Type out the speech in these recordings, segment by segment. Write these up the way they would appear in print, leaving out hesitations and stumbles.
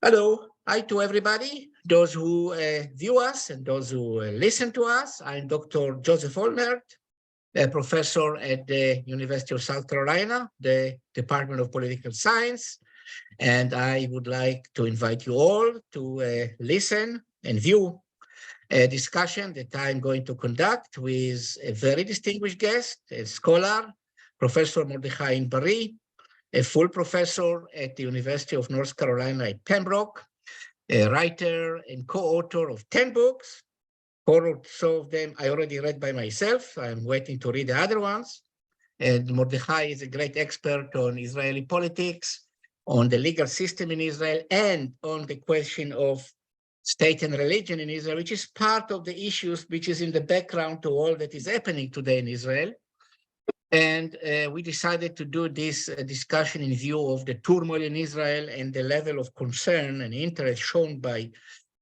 Hello, hi to everybody, those who view us and those who listen to us. I'm Dr. Joseph Olment, a professor at the University of South Carolina, the Department of Political Science. And I would like to invite you all to listen and view a discussion that I'm going to conduct with a very distinguished guest, a scholar, Professor Motti Inbari, a full professor at the University of North Carolina at Pembroke, a writer and co-author of 10 books. 4 of them I already read by myself. I'm waiting to read the other ones. And Motti is a great expert on Israeli politics, on the legal system in Israel, and on the question of state and religion in Israel, which is part of the issues which is in the background to all that is happening today in Israel. And we decided to do this discussion in view of the turmoil in Israel and the level of concern and interest shown by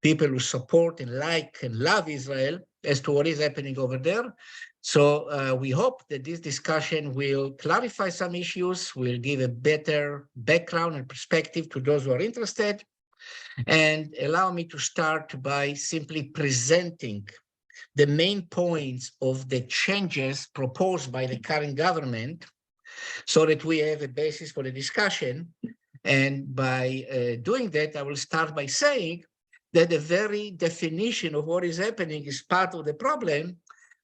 people who support and like and love Israel as to what is happening over there. So we hope that this discussion will clarify some issues, will give a better background and perspective to those who are interested, and allow me to start by simply presenting the main points of the changes proposed by the current government so that we have a basis for the discussion. And by doing that, I will start by saying that the very definition of what is happening is part of the problem,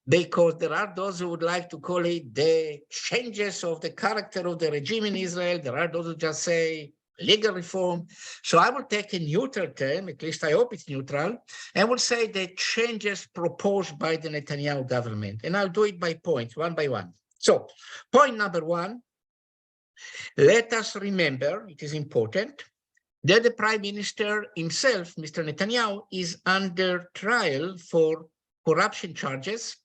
because there are those who would like to call it the changes of the character of the regime in Israel. There are those who just say legal reform. So I will take a neutral term, at least I hope it's neutral, and will say the changes proposed by the Netanyahu government. And I'll do it by points, one by one. So point number one, let us remember, it is important, that the Prime Minister himself, Mr. Netanyahu, is under trial for corruption charges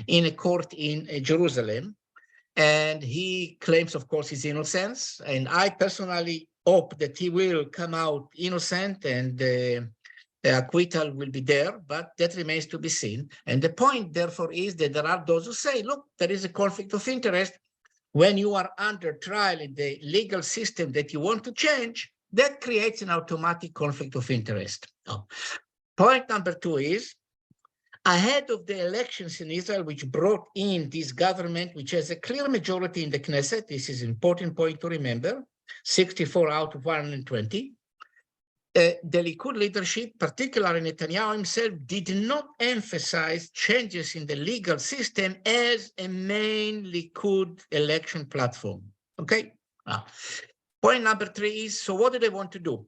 in a court in Jerusalem. And he claims, of course, his innocence. And I personally hope that he will come out innocent and the acquittal will be there, but that remains to be seen. And the point, therefore, is that there are those who say, look, there is a conflict of interest. When you are under trial in the legal system that you want to change, that creates an automatic conflict of interest. Now, point number two is, ahead of the elections in Israel, which brought in this government, which has a clear majority in the Knesset, this is an important point to remember, 64 out of 120, the Likud leadership, particularly Netanyahu himself, did not emphasize changes in the legal system as a main Likud election platform, okay? Now, point number three is, so what do they want to do?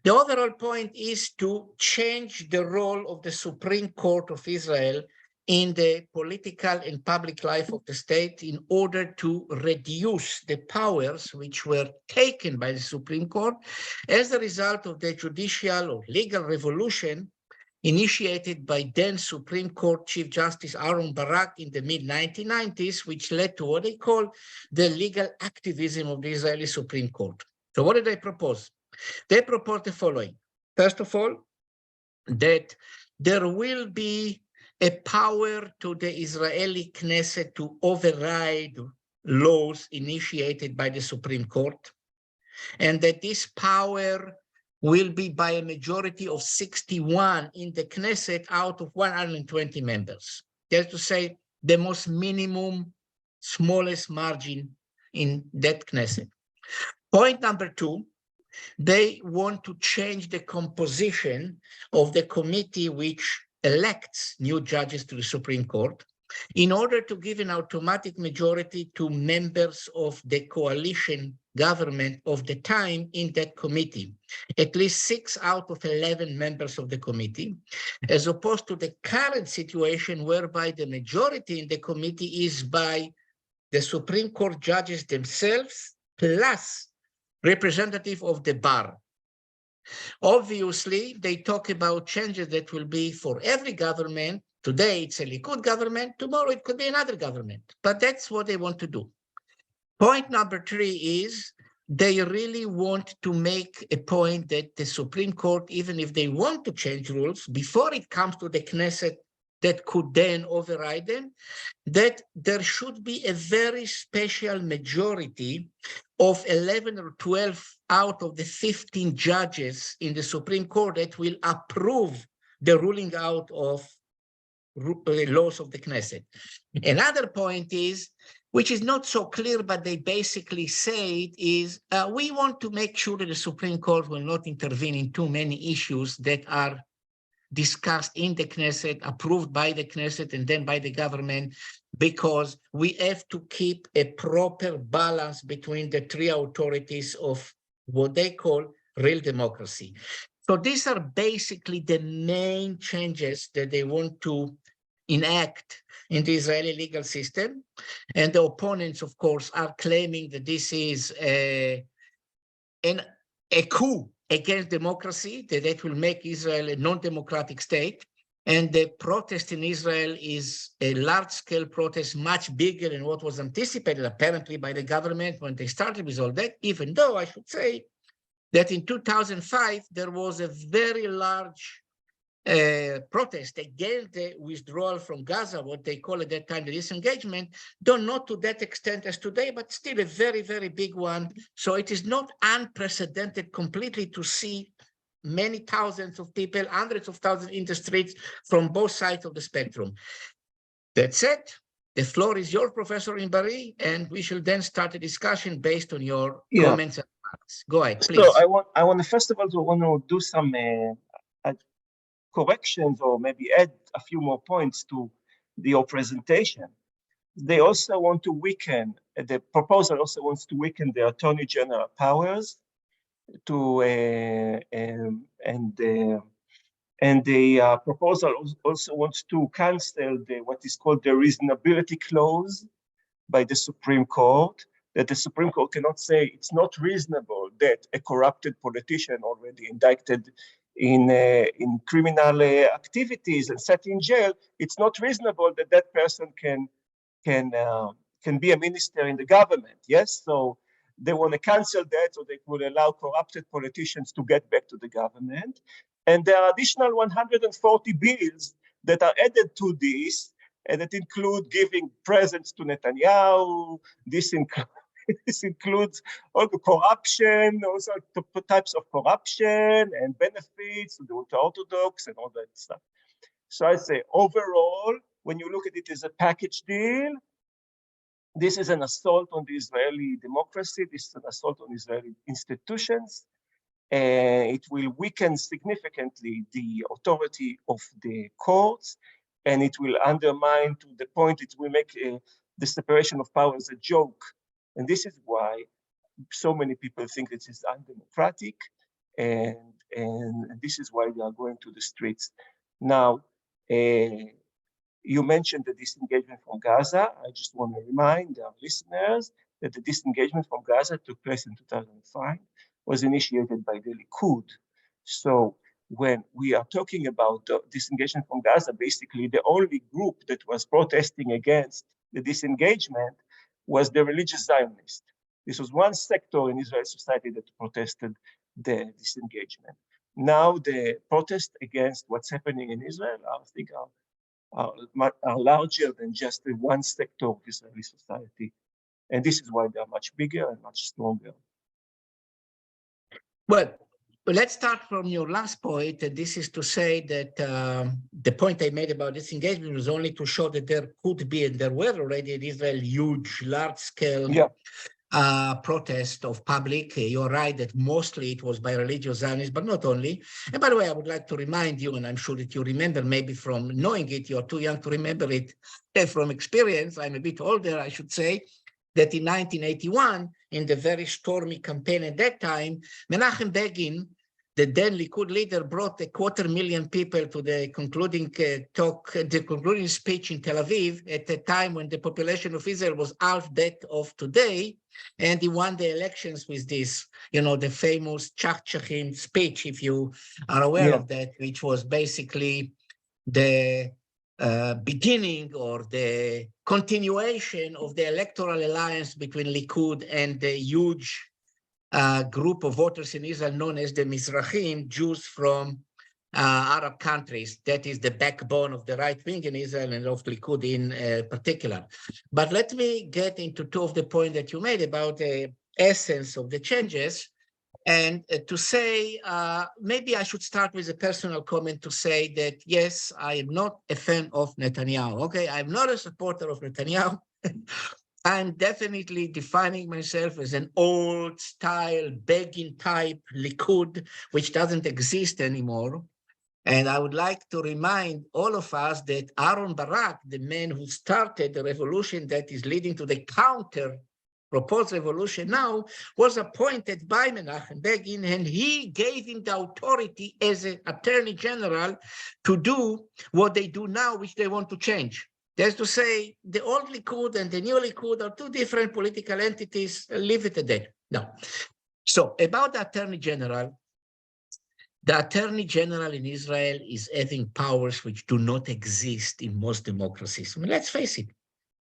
The overall point is to change the role of the Supreme Court of Israel in the political and public life of the state in order to reduce the powers which were taken by the Supreme Court as a result of the judicial or legal revolution initiated by then Supreme Court Chief Justice Aaron Barak in the mid-1990s, which led to what they call the legal activism of the Israeli Supreme Court. So what did they propose? They propose the following. First of all, that there will be a power to the Israeli Knesset to override laws initiated by the Supreme Court, and that this power will be by a majority of 61 in the Knesset out of 120 members. That's to say, the most minimum, smallest margin in that Knesset. Point number two, they want to change the composition of the committee which elects new judges to the Supreme Court in order to give an automatic majority to members of the coalition government of the time in that committee, at least 6 out of 11 members of the committee, as opposed to the current situation whereby the majority in the committee is by the Supreme Court judges themselves plus representative of the bar. Obviously, they talk about changes that will be for every government. Today, it's a Likud government. Tomorrow, it could be another government. But that's what they want to do. Point number three is they really want to make a point that the Supreme Court, even if they want to change rules, before it comes to the Knesset that could then override them, that there should be a very special majority of 11 or 12 out of the 15 judges in the Supreme Court that will approve the ruling out of laws of the Knesset. Another point is, which is not so clear, but they basically say it is, we want to make sure that the Supreme Court will not intervene in too many issues that are discussed in the Knesset, approved by the Knesset, and then by the government, because we have to keep a proper balance between the three authorities of what they call real democracy. So these are basically the main changes that they want to enact in the Israeli legal system. And the opponents, of course, are claiming that this is a coup against democracy, that will make Israel a non-democratic state. And the protest in Israel is a large-scale protest, much bigger than what was anticipated, apparently, by the government when they started with all that, even though I should say that in 2005, there was a very large protest against the withdrawal from Gaza, what they call at that time the disengagement, though not to that extent as today, but still a very, very big one. So it is not unprecedented completely to see many thousands of people, hundreds of thousands in the streets from both sides of the spectrum. That said, the floor is yours, Professor Inbari, and we shall then start a discussion based on your comments and remarks. Go ahead, please. So I want to first of all do some corrections or maybe add a few more points to your presentation. They also want to weaken, the proposal also wants to weaken the Attorney General powers to, and the proposal also wants to cancel what is called the reasonability clause by the Supreme Court, that the Supreme Court cannot say it's not reasonable that a corrupted politician already indicted in criminal activities and set in jail, it's not reasonable that that person can be a minister in the government. Yes, so they want to cancel that, so they will allow corrupted politicians to get back to the government. And there are additional 140 bills that are added to this, and that include giving presents to Netanyahu. This includes all the corruption, also types of corruption and benefits to the ultra-Orthodox and all that stuff. So I say, overall, when you look at it as a package deal, this is an assault on the Israeli democracy. This is an assault on Israeli institutions. It will weaken significantly the authority of the courts, and it will undermine, to the point it will make the separation of powers a joke. And this is why so many people think this is undemocratic, and this is why they are going to the streets. Now, you mentioned the disengagement from Gaza. I just want to remind our listeners that the disengagement from Gaza took place in 2005, was initiated by the Likud. So when we are talking about disengagement from Gaza, basically the only group that was protesting against the disengagement was the religious Zionists. This was one sector in Israeli society that protested the disengagement. Now the protests against what's happening in Israel, I think, are larger than just the one sector of Israeli society. And this is why they are much bigger and much stronger. Well, let's start from your last point, and this is to say that the point I made about disengagement was only to show that there could be, and there were already in Israel, huge, large-scale protest of public. You're right that mostly it was by religious Zionists, but not only. And by the way, I would like to remind you, and I'm sure that you remember maybe from knowing it, you're too young to remember it from experience. I'm a bit older, I should say, that in 1981, in the very stormy campaign at that time, Menachem Begin, the then Likud leader, brought 250,000 people to the concluding concluding speech in Tel Aviv at a time when the population of Israel was half that of today, and he won the elections with this, the famous Chachachim speech, if you are aware of that, which was basically the beginning or the continuation of the electoral alliance between Likud and the huge group of voters in Israel known as the Mizrahim, Jews from Arab countries. That is the backbone of the right wing in Israel and of Likud in particular. But let me get into two of the points that you made about the essence of the changes. And to say, maybe I should start with a personal comment to say that, yes, I am not a fan of Netanyahu. Okay, I'm not a supporter of Netanyahu. I'm definitely defining myself as an old style, begging type Likud, which doesn't exist anymore. And I would like to remind all of us that Aaron Barak, the man who started the revolution that is leading to the counter proposed revolution now, was appointed by Menachem Begin, and he gave him the authority as an attorney general to do what they do now, which they want to change. That's to say, the old Likud and the new Likud are two different political entities. Leave it at that. No. So about the attorney general, the attorney general in Israel is having powers which do not exist in most democracies. I mean, let's face it.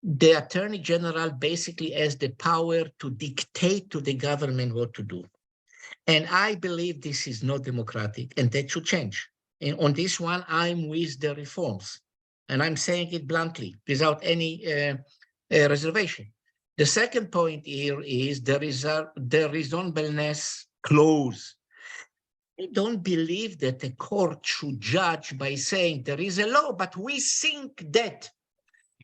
The attorney general basically has the power to dictate to the government what to do. And I believe this is not democratic, and that should change. And on this one, I'm with the reforms. And I'm saying it bluntly, without any reservation. The second point here is the reasonableness clause. I don't believe that the court should judge by saying there is a law, but we think that.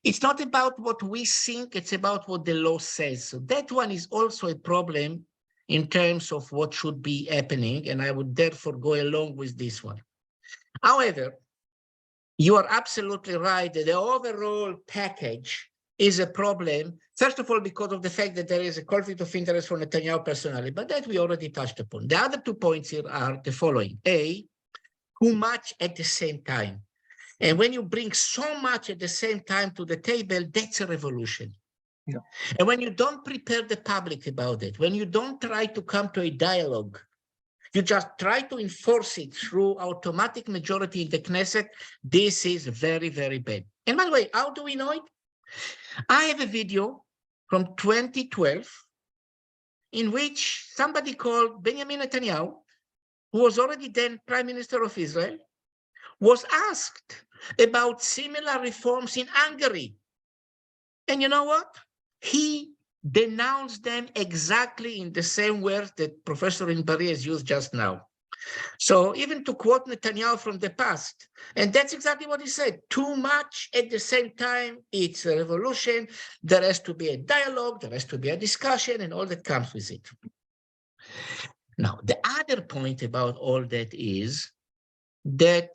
It's not about what we think, it's about what the law says. So that one is also a problem in terms of what should be happening, and I would therefore go along with this one. However, you are absolutely right that the overall package is a problem, first of all, because of the fact that there is a conflict of interest for Netanyahu personally, but that we already touched upon. The other 2 points here are the following. A, too much at the same time. And when you bring so much at the same time to the table, that's a revolution. Yeah. And when you don't prepare the public about it, when you don't try to come to a dialogue, you just try to enforce it through automatic majority in the Knesset, this is very, very bad. And by the way, how do we know it? I have a video from 2012 in which somebody called Benjamin Netanyahu, who was already then Prime Minister of Israel, was asked about similar reforms in Hungary. And you know what? He denounced them exactly in the same words that Professor Inbari has used just now. So even to quote Netanyahu from the past, and that's exactly what he said, too much at the same time, it's a revolution, there has to be a dialogue, there has to be a discussion, and all that comes with it. Now, the other point about all that is that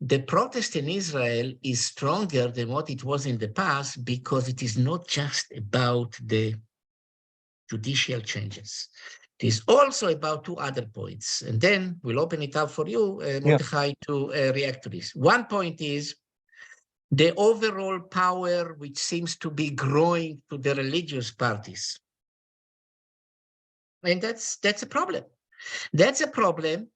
the protest in Israel is stronger than what it was in the past because it is not just about the judicial changes. It is also about 2 other points. And then we'll open it up for you, Mordechai, to react to this. One point is the overall power which seems to be growing to the religious parties. And that's a problem. That's a problem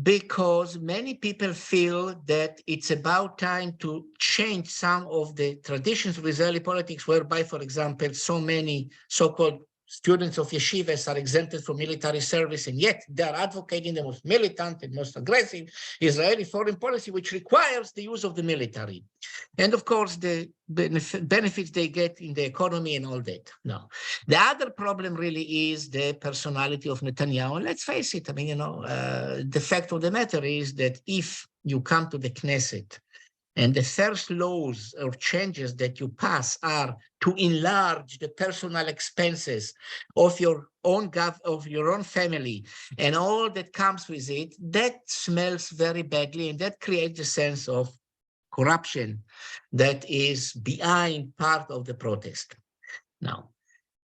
because many people feel that it's about time to change some of the traditions of Israeli politics, whereby, for example, so many so-called students of yeshivas are exempted from military service, and yet they are advocating the most militant and most aggressive Israeli foreign policy, which requires the use of the military. And of course, the benefits they get in the economy and all that. No. The other problem really is the personality of Netanyahu. And let's face it, I mean, the fact of the matter is that if you come to the Knesset and the first laws or changes that you pass are to enlarge the personal expenses of your own family and all that comes with it, that smells very badly, and that creates a sense of corruption that is behind part of the protest. Now,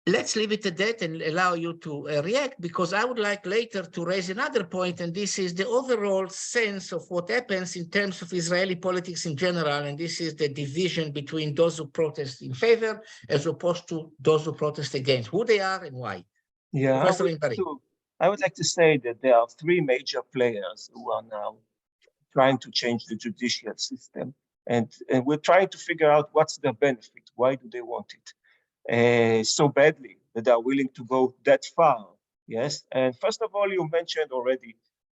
let's leave it at that and allow you to react, because I would like later to raise another point, and this is the overall sense of what happens in terms of Israeli politics in general, and this is the division between those who protest in favor as opposed to those who protest against, who they are and why. Yeah, Professor Inbari. I would like to say that there are 3 major players who are now trying to change the judicial system, and we're trying to figure out what's their benefit. Why do they want it so badly that they are willing to go that far? Yes, and first of all, you mentioned already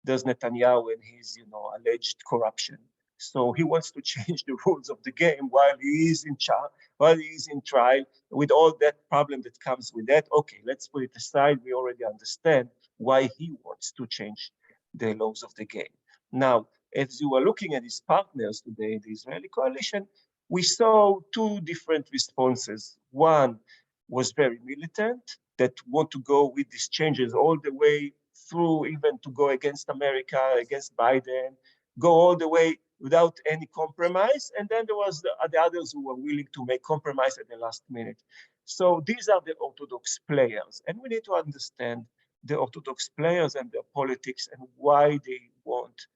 there's Netanyahu and his, alleged corruption. So he wants to change the rules of the game while he is in charge, while he is in trial, with all that problem that comes with that. Okay, let's put it aside. We already understand why he wants to change the laws of the game. Now, as you are looking at his partners today in the Israeli coalition, we saw two different responses. One was very militant, that want to go with these changes all the way through, even to go against America, against Biden, go all the way without any compromise. And then there was the others who were willing to make compromise at the last minute. So these are the orthodox players. And we need to understand the orthodox players and their politics and why they want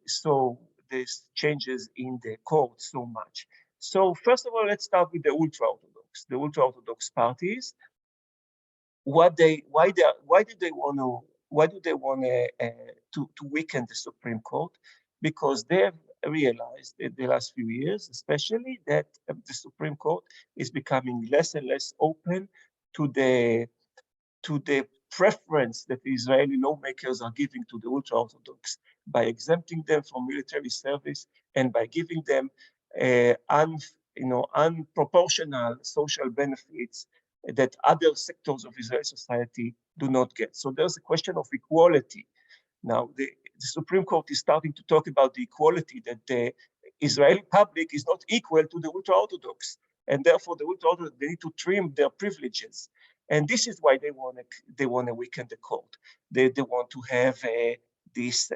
so these changes in the court so much. So first of all, let's start with the ultra-Orthodox. The ultra-Orthodox parties, why do they want to weaken the Supreme Court? Because they have realized in the last few years, especially, that the Supreme Court is becoming less and less open to the preference that the Israeli lawmakers are giving to the ultra-Orthodox by exempting them from military service and by giving them unproportional social benefits that other sectors of Israeli society do not get. So there's a question of equality. Now, the Supreme Court is starting to talk about the equality, that the Israeli public is not equal to the ultra-Orthodox, and therefore the ultra-Orthodox, they need to trim their privileges. And this is why they want to weaken the court. They want to have this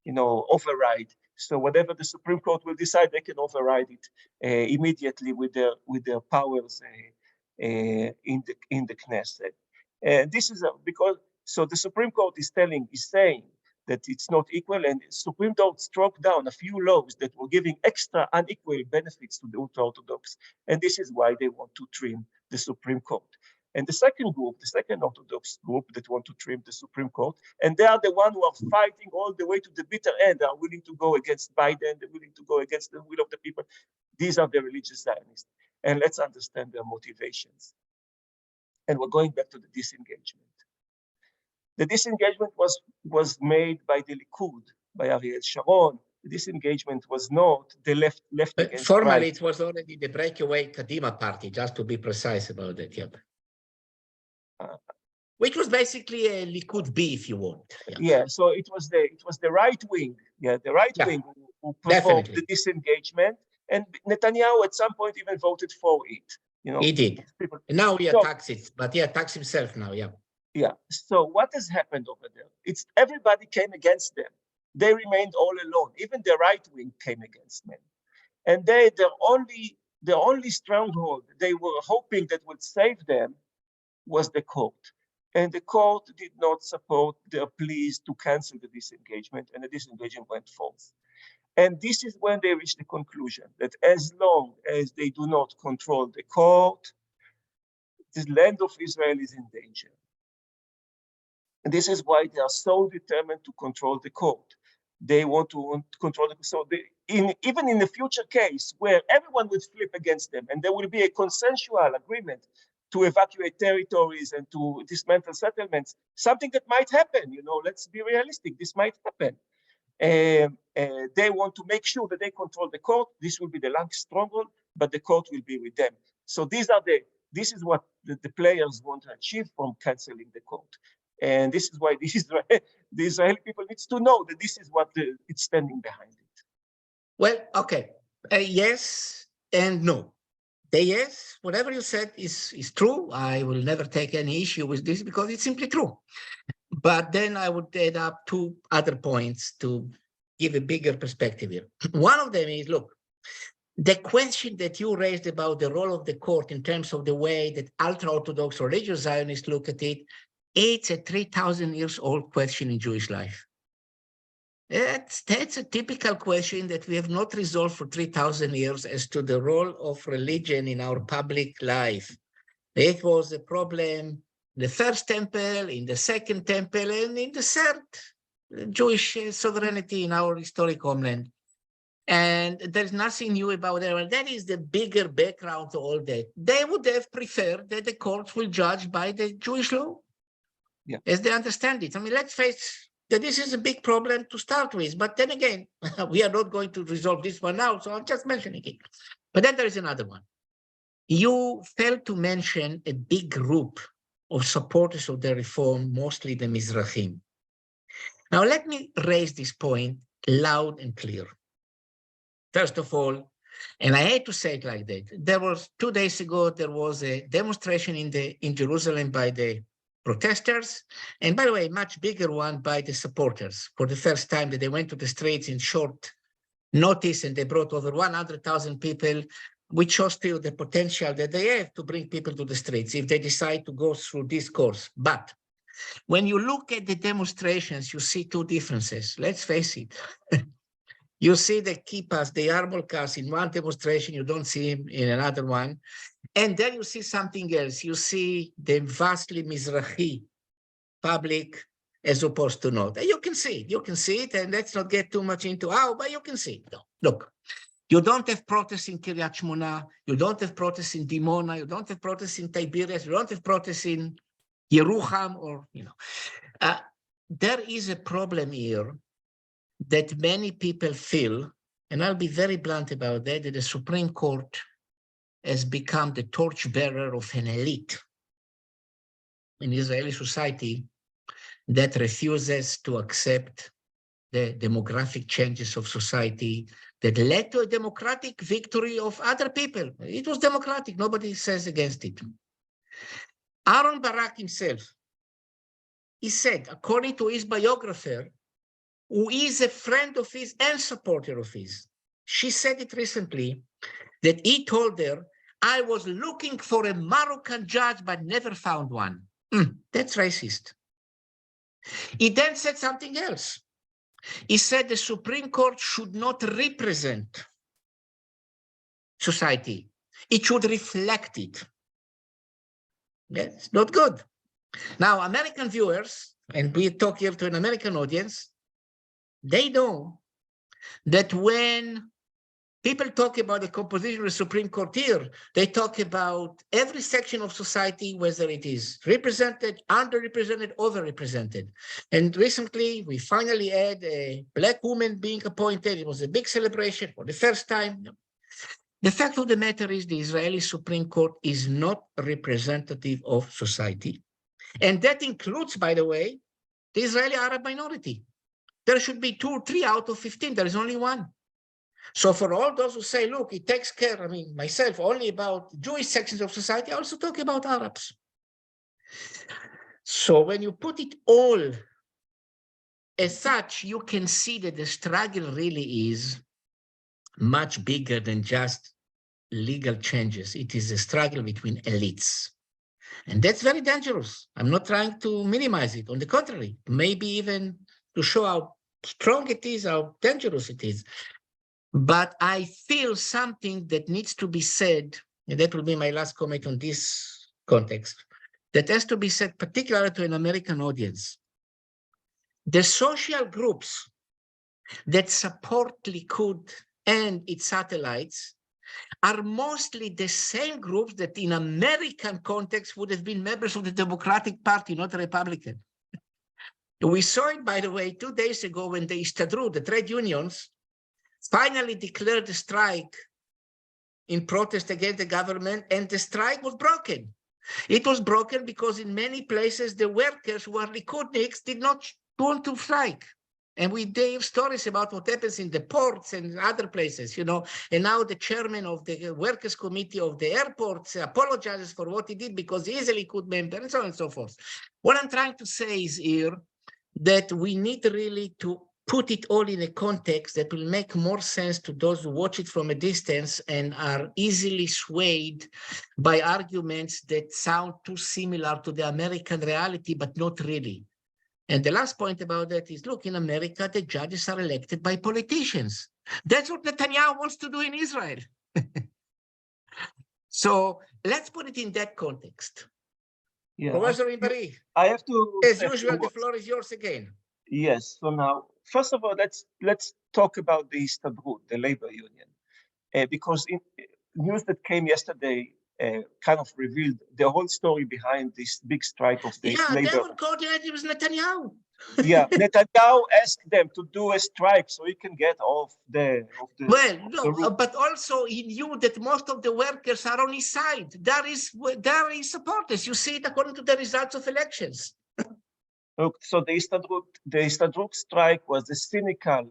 override. So whatever the Supreme Court will decide, they can override it immediately with their powers in the Knesset. And this is because the Supreme Court is saying that it's not equal, and the Supreme Court struck down a few laws that were giving extra unequal benefits to the ultra-Orthodox, and this is why they want to trim the Supreme Court. And the second Orthodox group that want to trim the Supreme Court, and they are the ones who are fighting all the way to the bitter end. They are willing to go against Biden, they're willing to go against the will of the people. These are the religious Zionists. And let's understand their motivations. And we're going back to the disengagement. The disengagement was made by the Likud, by Ariel Sharon. The disengagement was not the left against formally, right. It was already the breakaway Kadima party, just to be precise about that. Yeah. Which was basically a Likud B, if you want. Yeah. So it was the right wing. Yeah, the right wing who provoked the disengagement, and Netanyahu at some point even voted for it. He did. And now he attacks it, but he attacks himself now. Yeah. Yeah. So what has happened over there? It's everybody came against them. They remained all alone. Even the right wing came against them, and their only stronghold they were hoping that would save them was the court. And the court did not support their pleas to cancel the disengagement, and the disengagement went forth. And this is when they reached the conclusion that as long as they do not control the court, the land of Israel is in danger. And this is why they are so determined to control the court. They want to control the court. So even in the future case where everyone would flip against them and there will be a consensual agreement to evacuate territories and to dismantle settlements, something that might happen, let's be realistic, this might happen. They want to make sure that they control the court. This will be the last stronghold, but the court will be with them. So this is what the players want to achieve from canceling the court. And this is why the Israeli people needs to know that this is what it's standing behind it. Well, okay. Yes and no. The yes, whatever you said is true. I will never take any issue with this because it's simply true. But then I would add up two other points to give a bigger perspective here. One of them is, look, the question that you raised about the role of the court in terms of the way that ultra-Orthodox or religious Zionists look at it, it's a 3,000 years old question in Jewish life. That's a typical question that we have not resolved for 3,000 years as to the role of religion in our public life. It was a problem in the first temple, in the second temple, and in the third Jewish sovereignty in our historic homeland. And there's nothing new about that. And that is the bigger background to all that. They would have preferred that the courts will judge by the Jewish law, as they understand it. I mean, let's face that this is a big problem to start with. But then again, we are not going to resolve this one now, so I'm just mentioning it. But then there is another one. You failed to mention a big group of supporters of the reform, mostly the Mizrahim. Now, let me raise this point loud and clear. First of all, and I hate to say it like that, there was 2 days ago, there was a demonstration in Jerusalem by the protesters, and by the way, a much bigger one by the supporters. For the first time that they went to the streets in short notice, and they brought over 100,000 people, which shows still the potential that they have to bring people to the streets if they decide to go through this course. But when you look at the demonstrations, you see 2 differences. Let's face it. You see the kippas, the yarmulkes in one demonstration, you don't see him in another one. And then you see something else. You see the vastly Mizrahi public as opposed to not. And you can see it, and let's not get too much into how, but you can see it. No. Look, you don't have protests in Kiryat Shmona, you don't have protests in Dimona, you don't have protests in Tiberias, you don't have protests in Yerucham, or, there is a problem here that many people feel, and I'll be very blunt about that the Supreme Court has become the torchbearer of an elite in Israeli society that refuses to accept the demographic changes of society that led to a democratic victory of other people. It was democratic, nobody says against it. Aaron Barak himself, he said, according to his biographer, who is a friend of his and supporter of his, she said it recently, that he told her, I was looking for a Moroccan judge, but never found one. That's racist. He then said something else. He said the Supreme Court should not represent society. It should reflect it. That's not good. Now, American viewers, and we talk here to an American audience, they know that when people talk about the composition of the Supreme Court here, they talk about every section of society, whether it is represented, underrepresented, overrepresented. And recently, we finally had a Black woman being appointed. It was a big celebration for the first time. The fact of the matter is the Israeli Supreme Court is not representative of society. And that includes, by the way, the Israeli Arab minority. There should be 2 or 3 out of 15. There is only 1. So for all those who say, look, it takes care, myself, only about Jewish sections of society, I also talk about Arabs. So when you put it all as such, you can see that the struggle really is much bigger than just legal changes. It is a struggle between elites. And that's very dangerous. I'm not trying to minimize it. On the contrary, maybe even to show how strong it is, how dangerous it is. But I feel something that needs to be said, and that will be my last comment on this context, that has to be said particularly to an American audience. The social groups that support Likud and its satellites are mostly the same groups that in American context would have been members of the Democratic Party, not the Republican. We saw it, by the way, 2 days ago when the Istadrut, the trade unions, finally declared a strike in protest against the government, and the strike was broken. It was broken because in many places, the workers who are Likudniks did not want to strike. And we gave stories about what happens in the ports and other places, and now the chairman of the workers' committee of the airports apologizes for what he did because he is a Likud member, and so on and so forth. What I'm trying to say is here that we need really to put it all in a context that will make more sense to those who watch it from a distance and are easily swayed by arguments that sound too similar to the American reality, but not really. And the last point about that is, look, in America, the judges are elected by politicians. That's what Netanyahu wants to do in Israel. So let's put it in that context. Yeah, Professor Inbari, I have to. As usual, the floor is yours again. Yes. So now, first of all, let's talk about the Istadrut, the labor union, because news that came yesterday kind of revealed the whole story behind this big strike of the labor. They were coordinated with Netanyahu. Yeah, Netanyahu asked them to do a strike so he can get off the Well, the no, roof. but also he knew that most of the workers are on his side. There is supporters. You see it according to the results of elections. Look, so the Istadrut strike was the cynical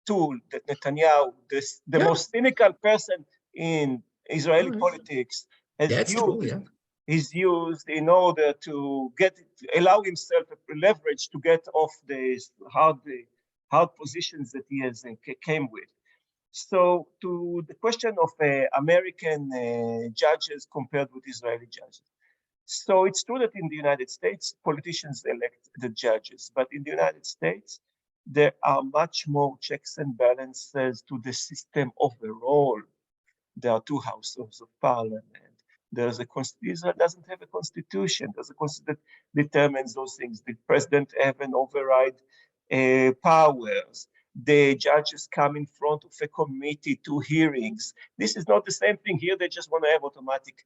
tool that Netanyahu, the Yeah. most cynical person in Israeli Mm, politics, has that's true, used yeah. is used in order to allow himself a leverage to get off the hard positions that he has came with. So to the question of American judges compared with Israeli judges. So it's true that in the United States, politicians elect the judges, but in the United States, there are much more checks and balances to the system overall. There are two houses of parliament. Israel doesn't have a constitution. There's a constitution that determines those things. The president have an override powers. The judges come in front of a committee to hearings. This is not the same thing here. They just want to have automatic.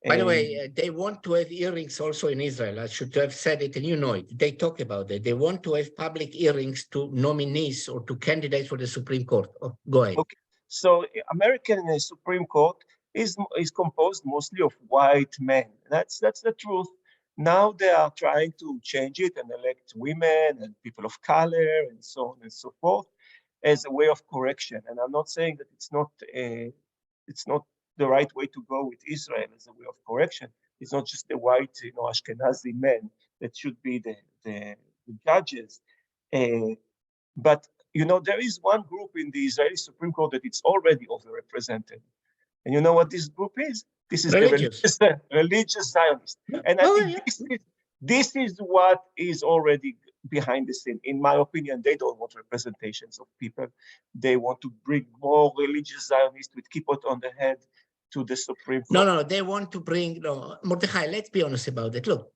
By the way, they want to have hearings also in Israel. I should have said it, and you know it. They talk about it. They want to have public hearings to nominees or to candidates for the Supreme Court. Oh, go ahead. Okay, so American Supreme Court is composed mostly of white men. That's the truth. Now they are trying to change it and elect women and people of color and so on and so forth as a way of correction. And I'm not saying that it's not the right way to go with Israel as a way of correction. It's not just the white, Ashkenazi men that should be the judges. But there is one group in the Israeli Supreme Court that it's already overrepresented. And you know what this group is? This is Religious. the religious Zionists. And I think this is what is already behind the scene. In my opinion, they don't want representations of people. They want to bring more religious Zionists with kippot on the head to the Supreme Court. No, they want to bring, Mordechai, let's be honest about it. Look,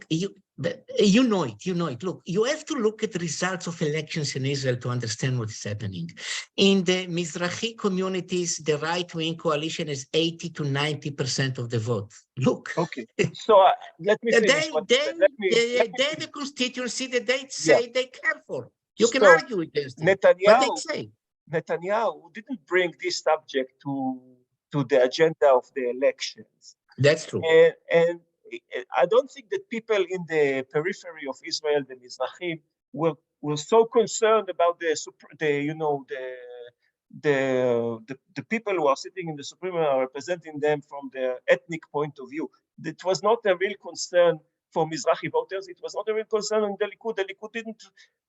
you know it. Look, you have to look at the results of elections in Israel to understand what is happening. In the Mizrahi communities, the right-wing coalition is 80 to 90% of the vote. Look. Okay, so let me finish. The constituency that they say they care for. You can argue against it, but they say. Netanyahu didn't bring this subject to the agenda of the elections. That's true. And I don't think that people in the periphery of Israel, the Mizrahim, were so concerned about the people who are sitting in the Supreme Court are representing them from their ethnic point of view. It was not a real concern for Mizrahi voters. It was not a real concern in the Likud. The Likud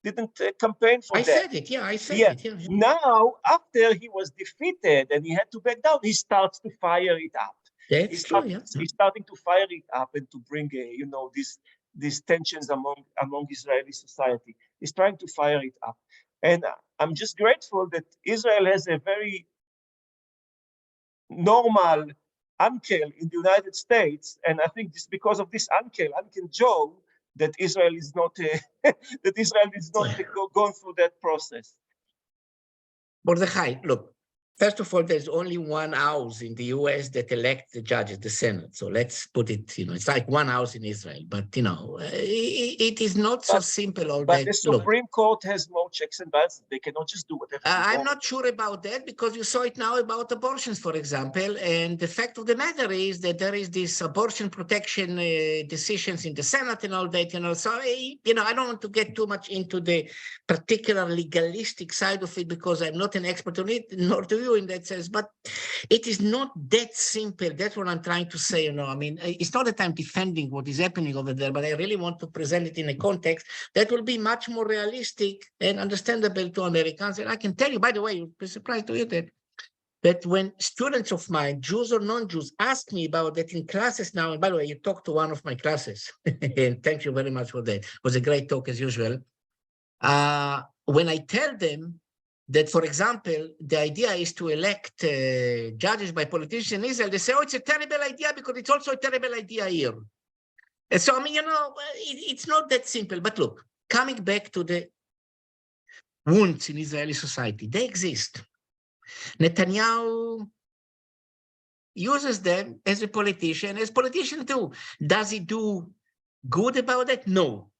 didn't campaign for that. I said it. Now, after he was defeated and he had to back down, he starts to fire it up. He's starting to fire it up and to bring, these tensions among Israeli society. He's trying to fire it up. And I'm just grateful that Israel has a very normal uncle in the United States. And I think this because of this Uncle Joe, that Israel is not going through that process. Mordechai, look, first of all, there's only one house in the US that elects the judges, the Senate. So let's put it, it's like one house in Israel. But, it is not so simple all but that. The Supreme Court has more checks and balances. They cannot just do whatever they want. I'm not sure about that because you saw it now about abortions, for example. And the fact of the matter is that there is this abortion protection decisions in the Senate and all that, So, I don't want to get too much into the particular legalistic side of it because I'm not an expert on it, nor do you in that sense, but it is not that simple. That's what I'm trying to say, it's not that I'm defending what is happening over there, but I really want to present it in a context that will be much more realistic and understandable to Americans. And I can tell you, by the way, you'll be surprised to hear that when students of mine, Jews or non-Jews, ask me about that in classes now, and by the way, you talked to one of my classes, and thank you very much for that. It was a great talk as usual. When I tell them that, for example, the idea is to elect judges by politicians in Israel, they say, it's a terrible idea because it's also a terrible idea here. And so, it's not that simple. But look, coming back to the wounds in Israeli society, they exist. Netanyahu uses them as a politician, as politicians do. Does he do good about it? No.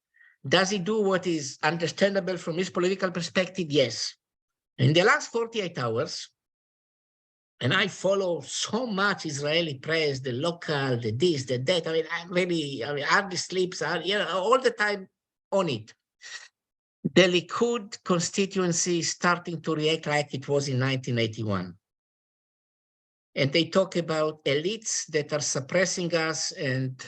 Does he do what is understandable from his political perspective? Yes. In the last 48 hours, and I follow so much Israeli press, the local, the this, the that. I hardly sleeps, all the time on it. The Likud constituency is starting to react like it was in 1981. And they talk about elites that are suppressing us. And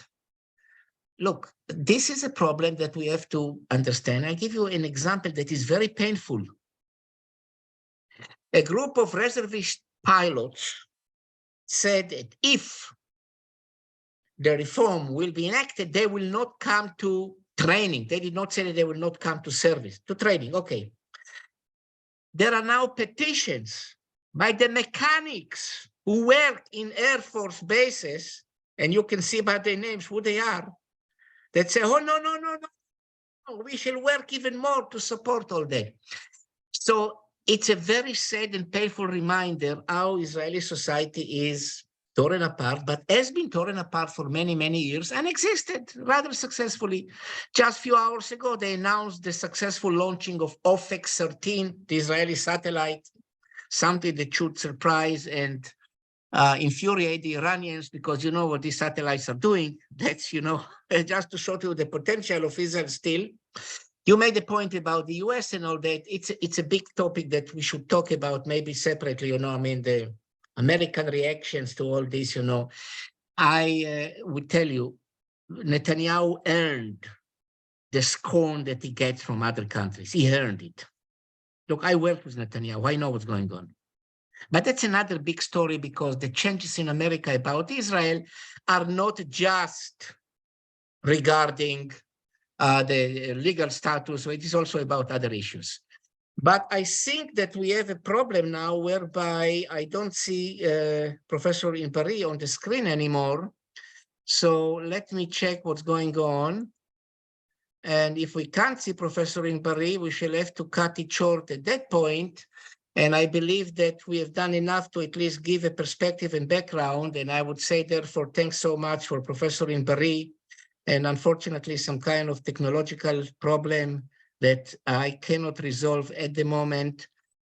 look, this is a problem that we have to understand. I'll give you an example that is very painful. A group of reservist pilots said that if the reform will be enacted, they will not come to training. They did not say that they will not come to service, to training. Okay. There are now petitions by the mechanics who work in Air Force bases, and you can see by their names who they are, that say, oh, no, we shall work even more to support all that. So it's a very sad and painful reminder how Israeli society is torn apart, but has been torn apart for many, many years and existed rather successfully. Just a few hours ago, they announced the successful launching of OFEX 13, the Israeli satellite, something that should surprise and infuriate the Iranians, because you know what these satellites are doing. That's, just to show you the potential of Israel still. You made a point about the US and all that. It's a big topic that we should talk about maybe separately, the American reactions to all this, I would tell you, Netanyahu earned the scorn that he gets from other countries. He earned it. Look, I work with Netanyahu. I know what's going on. But that's another big story, because the changes in America about Israel are not just regarding the legal status, it is also about other issues. But I think that we have a problem now whereby I don't see Professor Inbari on the screen anymore. So let me check what's going on. And if we can't see Professor Inbari, we shall have to cut it short at that point. And I believe that we have done enough to at least give a perspective and background. And I would say, therefore, thanks so much for Professor Inbari. And unfortunately, some kind of technological problem that I cannot resolve at the moment.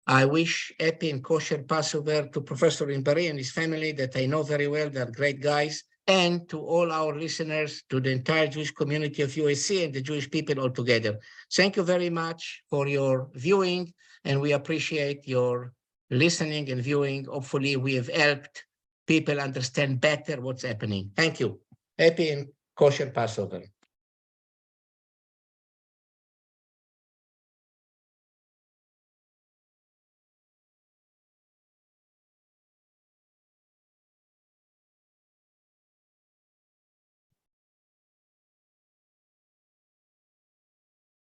I wish happy and kosher Passover to Professor Inbari and his family that I know very well. They're great guys. And to all our listeners, to the entire Jewish community of USC and the Jewish people altogether. Thank you very much for your viewing, and we appreciate your listening and viewing. Hopefully, we have helped people understand better what's happening. Thank you. Happy and kosher Passover.